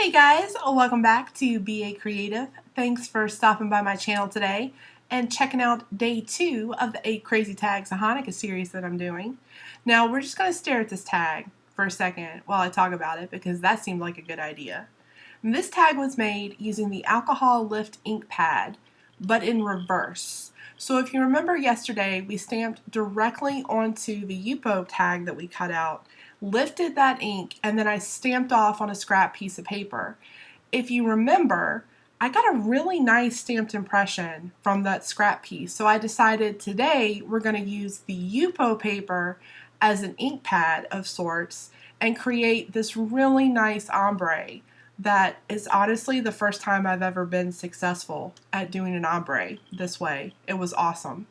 Hey guys, welcome back to BA Creative. Thanks for stopping by my channel today and checking out day 2 of the 8 Crazy Tags of Hanukkah series that I'm doing. Now we're just going to stare at this tag for a second while I talk about it because that seemed like a good idea. And this tag was made using the Alcohol Lift ink pad, but in reverse. So if you remember yesterday, we stamped directly onto the Yupo tag that we cut out, lifted that ink, and then I stamped off on a scrap piece of paper. If you remember, I got a really nice stamped impression from that scrap piece, so I decided today we're going to use the Yupo paper as an ink pad of sorts and create this really nice ombre that is honestly the first time I've ever been successful at doing an ombre this way. It was awesome.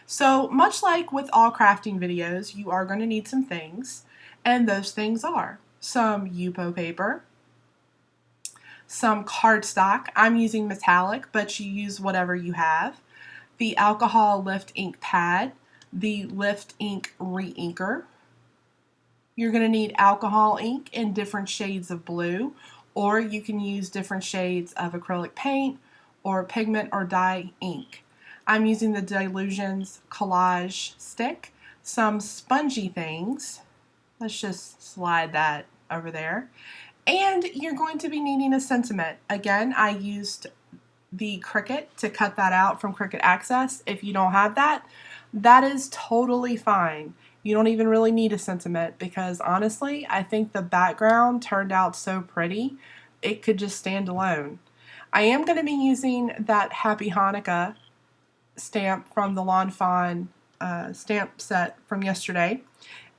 So much like with all crafting videos, you are going to need some things. And those things are some Yupo paper, some cardstock. I'm using metallic, but you use whatever you have. The Alcohol Lift ink pad, the Lift ink re-inker. You're going to need alcohol ink in different shades of blue, or you can use different shades of acrylic paint or pigment or dye ink. I'm using the Dilutions collage stick, some spongy things. Let's just slide that over there. And you're going to be needing a sentiment. Again, I used the Cricut to cut that out from Cricut Access. If you don't have that, that is totally fine. You don't even really need a sentiment because honestly, I think the background turned out so pretty, it could just stand alone. I am going to be using that Happy Hanukkah stamp from the Lawn Fawn stamp set from yesterday.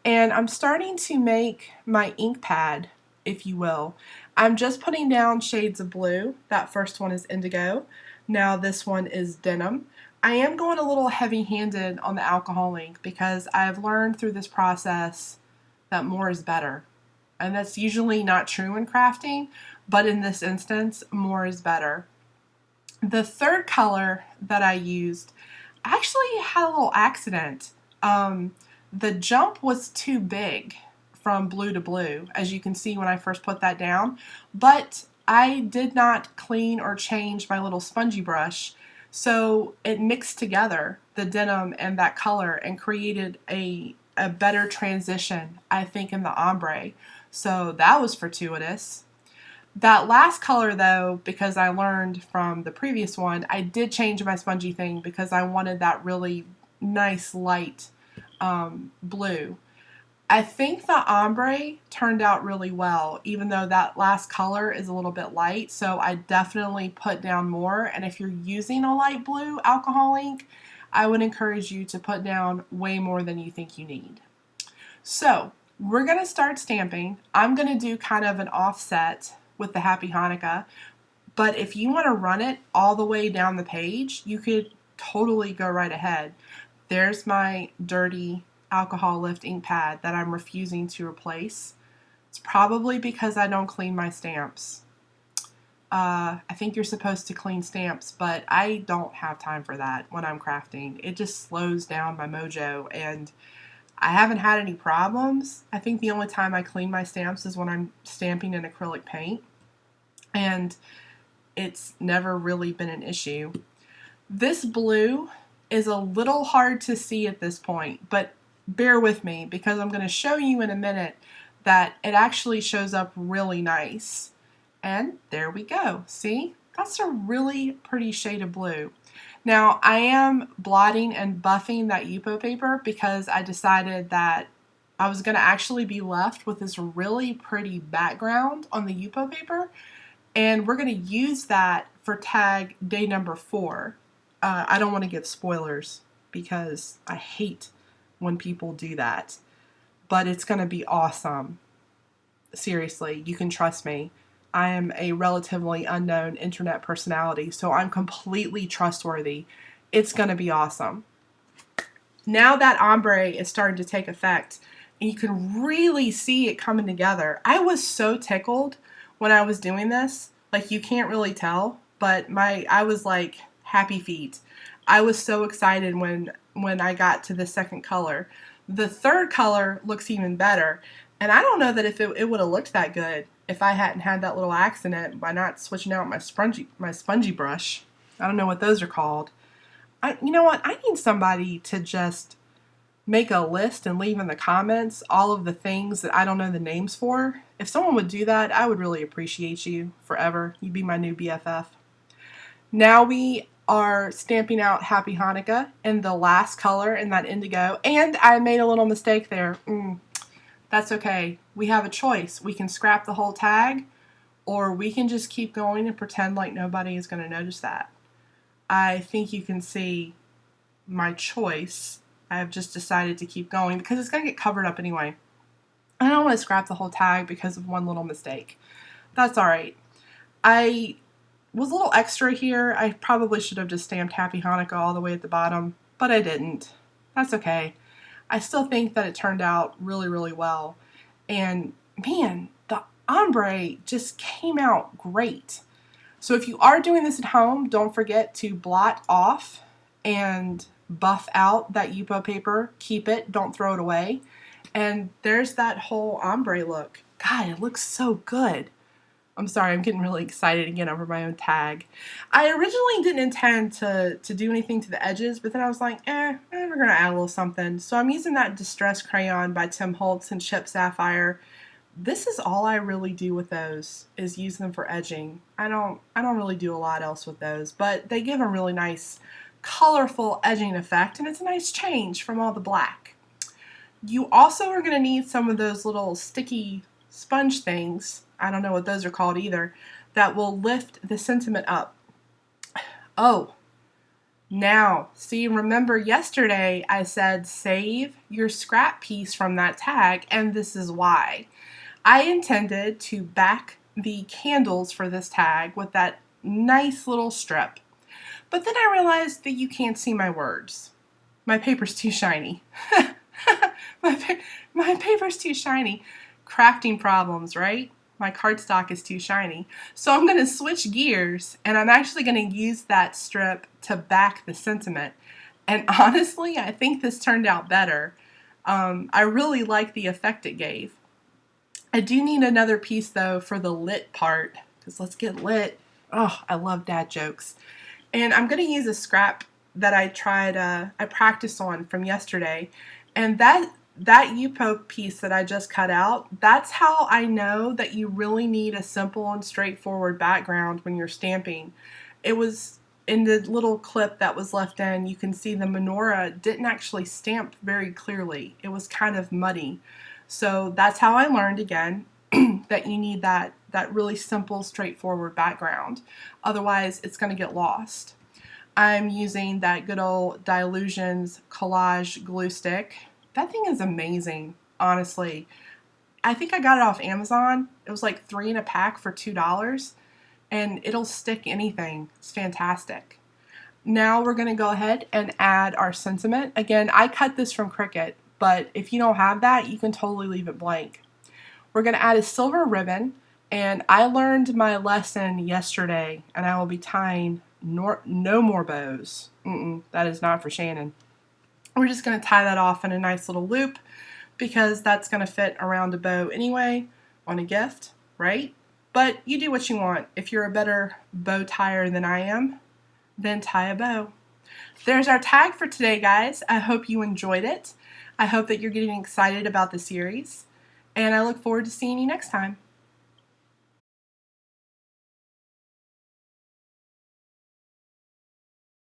And I'm starting to make my ink pad, if you will. I'm just putting down shades of blue. That first one is Indigo. Now this one is Denim. I am going a little heavy-handed on the alcohol ink because I've learned through this process that more is better. And that's usually not true in crafting, but in this instance, more is better. The third color that I used actually had a little accident. The jump was too big from blue to blue, as you can see when I first put that down, but I did not clean or change my little spongy brush, so it mixed together the denim and that color and created a better transition, I think, in the ombre. So that was fortuitous. That last color though, because I learned from the previous one, I did change my spongy thing because I wanted that really nice light blue. I think the ombre turned out really well, even though that last color is a little bit light, so I definitely put down more, and if you're using a light blue alcohol ink, I would encourage you to put down way more than you think you need. So we're going to start stamping. I'm going to do kind of an offset with the Happy Hanukkah, but if you want to run it all the way down the page, you could totally go right ahead. There's my dirty Alcohol Lift ink pad that I'm refusing to replace. It's probably because I don't clean my stamps. I think you're supposed to clean stamps, but I don't have time for that when I'm crafting. It just slows down my mojo, and I haven't had any problems. I think the only time I clean my stamps is when I'm stamping in acrylic paint, and it's never really been an issue. This blue is a little hard to see at this point, but bear with me because I'm going to show you in a minute that it actually shows up really nice. And there we go. See? That's a really pretty shade of blue. Now I am blotting and buffing that Yupo paper because I decided that I was going to actually be left with this really pretty background on the Yupo paper, and we're going to use that for tag day number 4. I don't want to give spoilers because I hate when people do that, but it's going to be awesome. Seriously, you can trust me. I am a relatively unknown internet personality, so I'm completely trustworthy. It's going to be awesome. Now that ombre is starting to take effect, and you can really see it coming together. I was so tickled when I was doing this. Like, you can't really tell, but I was like happy feet. I was so excited when I got to the second color. The third color looks even better, and I don't know that if it would have looked that good if I hadn't had that little accident by not switching out my spongy brush. I don't know what those are called. You know what? I need somebody to just make a list and leave in the comments all of the things that I don't know the names for. If someone would do that, I would really appreciate you forever. You'd be my new BFF. Now we are stamping out Happy Hanukkah in the last color in that indigo, and I made a little mistake there. That's okay. We have a choice. We can scrap the whole tag, or we can just keep going and pretend like nobody is going to notice that. I think you can see my choice. I have just decided to keep going because it's going to get covered up anyway. I don't want to scrap the whole tag because of one little mistake. That's alright. I was a little extra here. I probably should have just stamped Happy Hanukkah all the way at the bottom, but I didn't. That's okay. I still think that it turned out really, really well. And man, the ombre just came out great. So if you are doing this at home, don't forget to blot off and buff out that Yupo paper. Keep it. Don't throw it away. And there's that whole ombre look. God, it looks so good. I'm sorry, I'm getting really excited again over my own tag. I originally didn't intend to do anything to the edges, but then I was like, we're going to add a little something. So I'm using that Distress Crayon by Tim Holtz and Chip Sapphire. This is all I really do with those, is use them for edging. I don't really do a lot else with those, but they give a really nice colorful edging effect, and it's a nice change from all the black. You also are going to need some of those little sticky sponge things, I don't know what those are called either, that will lift the sentiment up. Oh, now, see, remember yesterday I said save your scrap piece from that tag, and this is why. I intended to back the candles for this tag with that nice little strip. But then I realized that you can't see my words. My paper's too shiny. my paper's too shiny. Crafting problems, right? My cardstock is too shiny. So I'm going to switch gears, and I'm actually going to use that strip to back the sentiment. And honestly, I think this turned out better. I really like the effect it gave. I do need another piece though for the lit part, because let's get lit. Oh, I love dad jokes. And I'm going to use a scrap that I practiced on from yesterday. And that Yupo piece that I just cut out, that's how I know that you really need a simple and straightforward background when you're stamping. It was in the little clip that was left in, you can see the menorah didn't actually stamp very clearly. It was kind of muddy. So that's how I learned again that you need that really simple, straightforward background. Otherwise, it's going to get lost. I'm using that good old Dylusions collage glue stick. That thing is amazing, honestly. I think I got it off Amazon. It was like 3 in a pack for $2, and it'll stick anything. It's fantastic. Now we're going to go ahead and add our sentiment. Again, I cut this from Cricut, but if you don't have that, you can totally leave it blank. We're going to add a silver ribbon, and I learned my lesson yesterday, and I will be tying no more bows. That is not for Shannon. We're just going to tie that off in a nice little loop because that's going to fit around a bow anyway on a gift, right? But you do what you want. If you're a better bow tyer than I am, then tie a bow. There's our tag for today, guys. I hope you enjoyed it. I hope that you're getting excited about the series, and I look forward to seeing you next time.